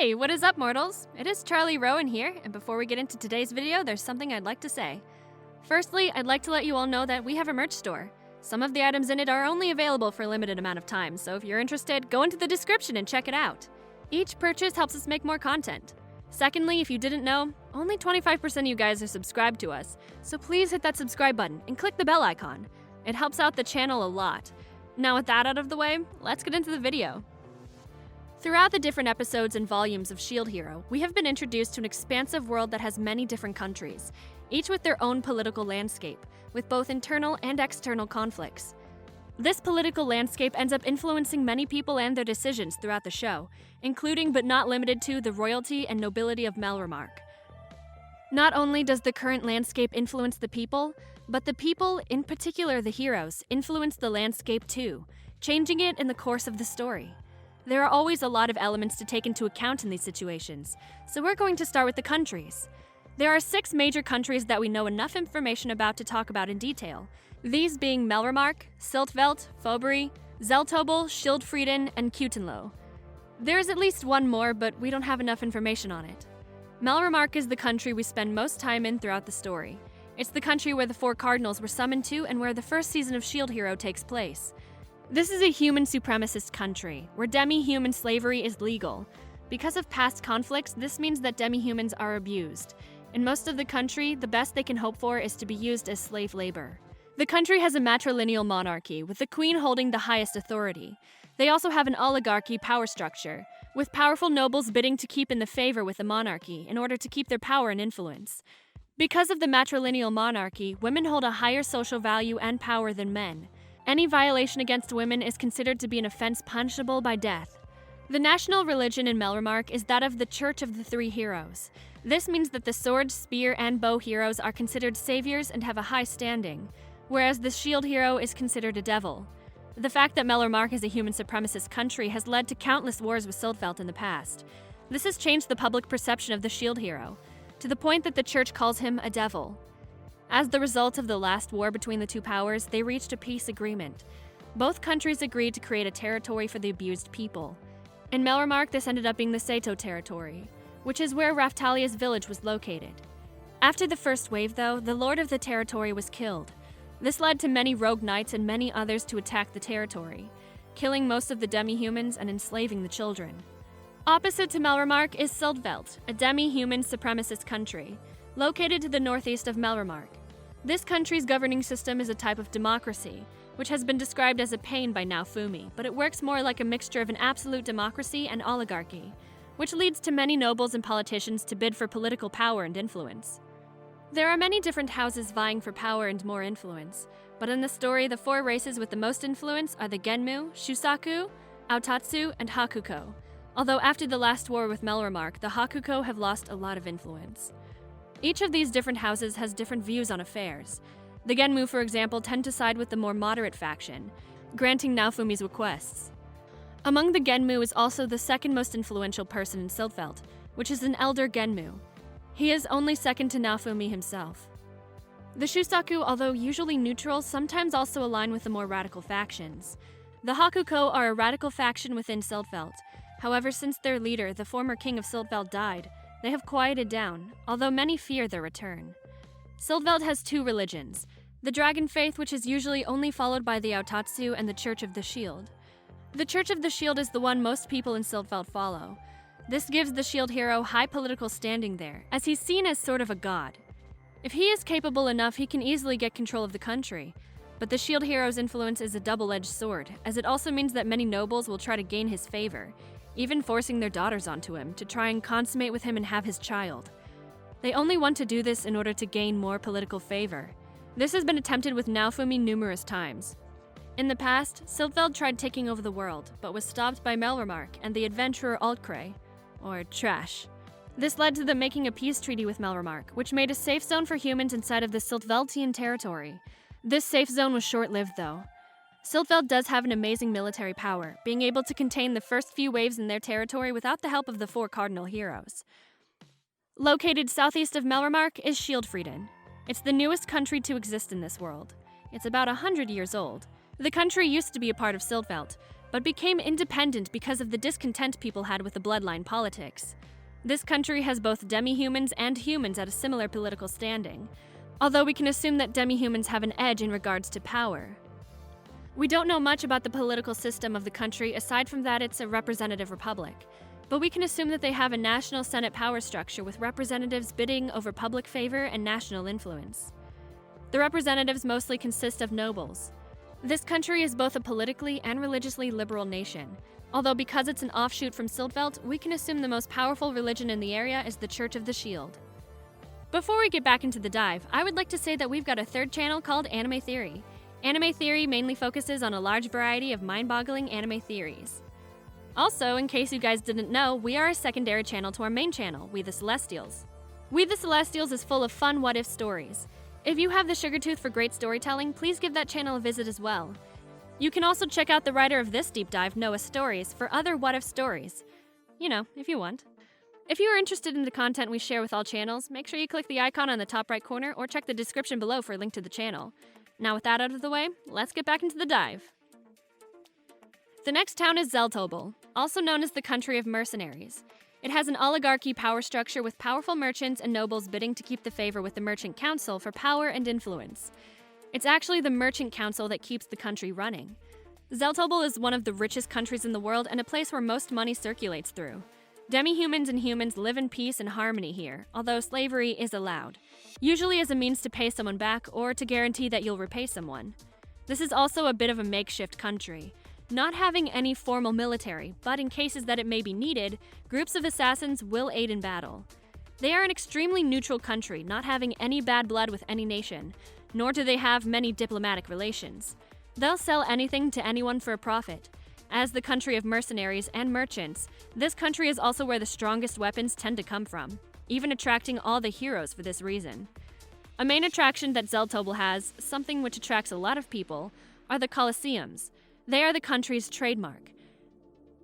Hey, what is up, mortals? It is Charlie Rowen here, and before we get into today's video, there's something I'd like to say. Firstly, I'd like to let you all know that we have a merch store. Some of the items in it are only available for a limited amount of time, so if you're interested, go into the description and check it out. Each purchase helps us make more content. Secondly, if you didn't know, only 25% of you guys are subscribed to us, so please hit that subscribe button and click the bell icon. It helps out the channel a lot. Now with that out of the way, let's get into the video. Throughout the different episodes and volumes of Shield Hero, we have been introduced to an expansive world that has many different countries, each with their own political landscape, with both internal and external conflicts. This political landscape ends up influencing many people and their decisions throughout the show, including but not limited to the royalty and nobility of Melromark. Not only does the current landscape influence the people, but the people, in particular the heroes, influence the landscape too, changing it in the course of the story. There are always a lot of elements to take into account in these situations, so we're going to start with the countries. There are 6 major countries that we know enough information about to talk about in detail, these being Melromark, Zeltveld, Fakry, Zeltobel, Schildfrieden, and Kutinlo. There is at least one more, but we don't have enough information on it. Melromark is the country we spend most time in throughout the story. It's the country where the 4 cardinals were summoned to and where the first season of Shield Hero takes place. This is a human supremacist country, where demi-human slavery is legal. Because of past conflicts, this means that demi-humans are abused. In most of the country, the best they can hope for is to be used as slave labor. The country has a matrilineal monarchy, with the queen holding the highest authority. They also have an oligarchy power structure, with powerful nobles bidding to keep in the favor with the monarchy in order to keep their power and influence. Because of the matrilineal monarchy, women hold a higher social value and power than men. Any violation against women is considered to be an offense punishable by death. The national religion in Melromark is that of the Church of the Three Heroes. This means that the sword, spear, and bow heroes are considered saviors and have a high standing, whereas the shield hero is considered a devil. The fact that Melromark is a human supremacist country has led to countless wars with Seldveld in the past. This has changed the public perception of the shield hero, to the point that the church calls him a devil. As the result of the last war between the two powers, they reached a peace agreement. Both countries agreed to create a territory for the abused people. In Melromark, this ended up being the Sato territory, which is where Raftalia's village was located. After the first wave, though, the lord of the territory was killed. This led to many rogue knights and many others to attack the territory, killing most of the demi-humans and enslaving the children. Opposite to Melromark is Seldveld, a demi-human supremacist country, located to the northeast of Melromark. This country's governing system is a type of democracy, which has been described as a pain by Naofumi, but it works more like a mixture of an absolute democracy and oligarchy, which leads to many nobles and politicians to bid for political power and influence. There are many different houses vying for power and more influence, but in the story, the 4 races with the most influence are the Genmu, Shusaku, Aotatsu, and Hakuko, although after the last war with Melromark, the Hakuko have lost a lot of influence. Each of these different houses has different views on affairs. The Genmu, for example, tend to side with the more moderate faction, granting Naofumi's requests. Among the Genmu is also the second most influential person in Zeltveld, which is an elder Genmu. He is only second to Naofumi himself. The Shusaku, although usually neutral, sometimes also align with the more radical factions. The Hakuko are a radical faction within Zeltveld. However, since their leader, the former king of Zeltveld, died, they have quieted down, although many fear their return. Seldveld has 2 religions, the Dragon Faith, which is usually only followed by the Aotatsu, and the Church of the Shield. The Church of the Shield is the one most people in Seldveld follow. This gives the shield hero high political standing there, as he's seen as sort of a god. If he is capable enough, he can easily get control of the country. But the shield hero's influence is a double-edged sword, as it also means that many nobles will try to gain his favor, even forcing their daughters onto him to try and consummate with him and have his child. They only want to do this in order to gain more political favor. This has been attempted with Naofumi numerous times. In the past, Seldveld tried taking over the world, but was stopped by Melromark and the adventurer Altkray, or Trash. This led to them making a peace treaty with Melromark, which made a safe zone for humans inside of the Seldveldian territory. This safe zone was short-lived, though. Seldveld does have an amazing military power, being able to contain the first few waves in their territory without the help of the 4 cardinal heroes. Located southeast of Melromark is Schildfrieden. It's the newest country to exist in this world. It's about 100 years old. The country used to be a part of Seldveld, but became independent because of the discontent people had with the bloodline politics. This country has both demi-humans and humans at a similar political standing, although we can assume that demi-humans have an edge in regards to power. We don't know much about the political system of the country aside from that it's a representative republic, but we can assume that they have a national Senate power structure with representatives bidding over public favor and national influence. The representatives mostly consist of nobles. This country is both a politically and religiously liberal nation, although because it's an offshoot from Seldveld, we can assume the most powerful religion in the area is the Church of the Shield. Before we get back into the dive, I would like to say that we've got a third channel called Anime Theory. Anime Theory mainly focuses on a large variety of mind-boggling anime theories. Also, in case you guys didn't know, we are a secondary channel to our main channel, We the Celestials. We the Celestials is full of fun what-if stories. If you have the sugar tooth for great storytelling, please give that channel a visit as well. You can also check out the writer of this deep dive, NoahStorys, for other what-if stories. You know, if you want. If you are interested in the content we share with all channels, make sure you click the icon on the top right corner or check the description below for a link to the channel. Now with that out of the way, let's get back into the dive. The next town is Zeltobel, also known as the country of mercenaries. It has an oligarchy power structure with powerful merchants and nobles bidding to keep the favor with the merchant council for power and influence. It's actually the merchant council that keeps the country running. Zeltobel is one of the richest countries in the world and a place where most money circulates through. Demi-humans and humans live in peace and harmony here, although slavery is allowed, usually as a means to pay someone back or to guarantee that you'll repay someone. This is also a bit of a makeshift country, not having any formal military, but in cases that it may be needed, groups of assassins will aid in battle. They are an extremely neutral country, not having any bad blood with any nation, nor do they have many diplomatic relations. They'll sell anything to anyone for a profit. As the country of mercenaries and merchants, this country is also where the strongest weapons tend to come from, even attracting all the heroes for this reason. A main attraction that Zeltobel has, something which attracts a lot of people, are the Colosseums. They are the country's trademark.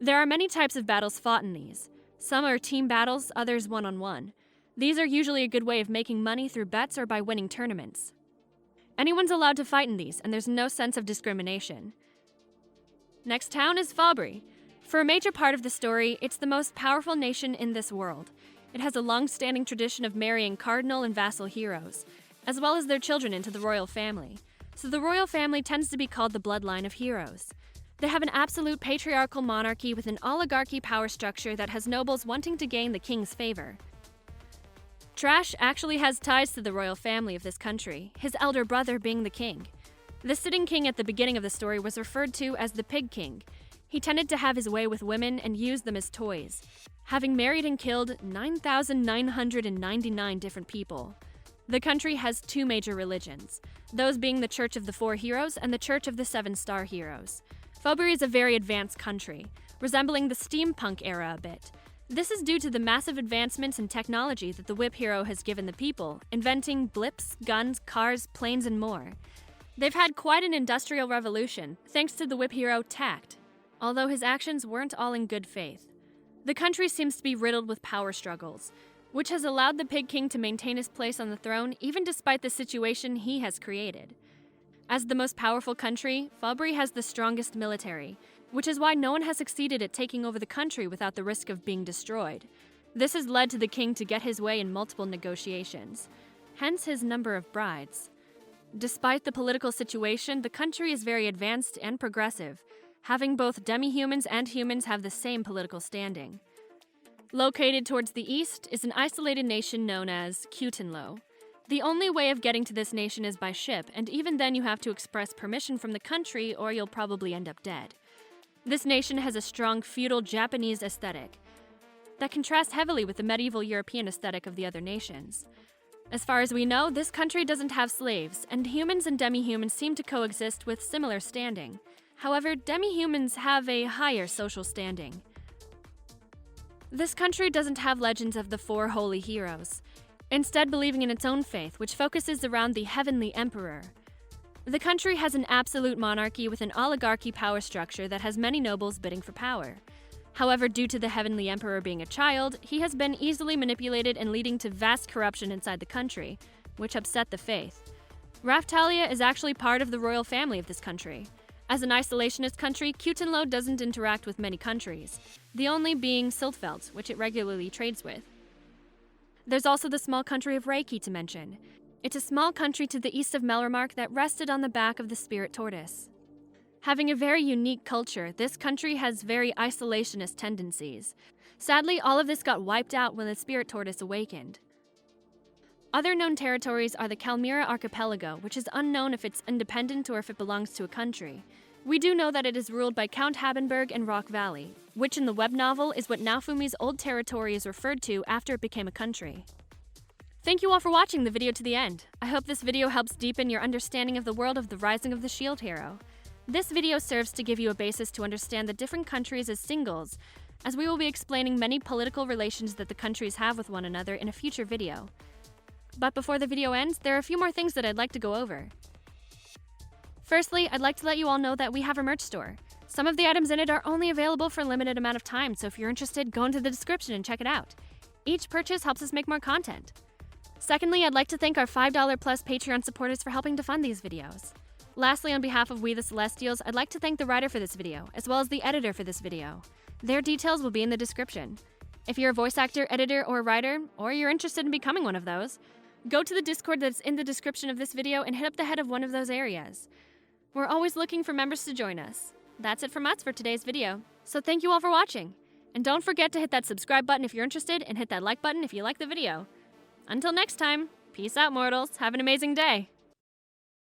There are many types of battles fought in these. Some are team battles, others one-on-one. These are usually a good way of making money through bets or by winning tournaments. Anyone's allowed to fight in these, and there's no sense of discrimination. Next town is Fakry. For a major part of the story, it's the most powerful nation in this world. It has a long-standing tradition of marrying cardinal and vassal heroes, as well as their children into the royal family. So the royal family tends to be called the bloodline of heroes. They have an absolute patriarchal monarchy with an oligarchy power structure that has nobles wanting to gain the king's favor. Trash actually has ties to the royal family of this country, his elder brother being the king. The sitting king at the beginning of the story was referred to as the Pig King. He tended to have his way with women and use them as toys, having married and killed 9,999 different people. The country has two major religions, those being the Church of the Four Heroes and the Church of the Seven-Star Heroes. Fakry is a very advanced country, resembling the steampunk era a bit. This is due to the massive advancements in technology that the whip hero has given the people, inventing blips, guns, cars, planes, and more. They've had quite an industrial revolution, thanks to the whip hero Tact, although his actions weren't all in good faith. The country seems to be riddled with power struggles, which has allowed the Pig King to maintain his place on the throne even despite the situation he has created. As the most powerful country, Fakry has the strongest military, which is why no one has succeeded at taking over the country without the risk of being destroyed. This has led to the king to get his way in multiple negotiations, hence his number of brides. Despite the political situation, the country is very advanced and progressive, having both demi-humans and humans have the same political standing. Located towards the east is an isolated nation known as Kutinlo. The only way of getting to this nation is by ship, and even then you have to express permission from the country or you'll probably end up dead. This nation has a strong feudal Japanese aesthetic that contrasts heavily with the medieval European aesthetic of the other nations. As far as we know, this country doesn't have slaves, and humans and demi-humans seem to coexist with similar standing. However, demi-humans have a higher social standing. This country doesn't have legends of the four holy heroes, instead believing in its own faith, which focuses around the Heavenly Emperor. The country has an absolute monarchy with an oligarchy power structure that has many nobles bidding for power. However, due to the Heavenly Emperor being a child, he has been easily manipulated and leading to vast corruption inside the country, which upset the faith. Raftalia is actually part of the royal family of this country. As an isolationist country, Kutinlo doesn't interact with many countries, the only being Zeltveld, which it regularly trades with. There's also the small country of Reiki to mention. It's a small country to the east of Melromark that rested on the back of the spirit tortoise. Having a very unique culture, this country has very isolationist tendencies. Sadly, all of this got wiped out when the spirit tortoise awakened. Other known territories are the Chalmera Archipelago, which is unknown if it's independent or if it belongs to a country. We do know that it is ruled by Count Habenberg and Rock Valley, which in the web novel is what Naofumi's old territory is referred to after it became a country. Thank you all for watching the video to the end. I hope this video helps deepen your understanding of the world of the Rising of the Shield Hero. This video serves to give you a basis to understand the different countries as singles, as we will be explaining many political relations that the countries have with one another in a future video. But before the video ends, there are a few more things that I'd like to go over. Firstly, I'd like to let you all know that we have a merch store. Some of the items in it are only available for a limited amount of time, so if you're interested, go into the description and check it out. Each purchase helps us make more content. Secondly, I'd like to thank our $5 plus Patreon supporters for helping to fund these videos. Lastly, on behalf of We the Celestials, I'd like to thank the writer for this video, as well as the editor for this video. Their details will be in the description. If you're a voice actor, editor, or writer, or you're interested in becoming one of those, go to the Discord that's in the description of this video and hit up the head of one of those areas. We're always looking for members to join us. That's it from us for today's video, so thank you all for watching. And don't forget to hit that subscribe button if you're interested, and hit that like button if you like the video. Until next time, peace out, mortals. Have an amazing day.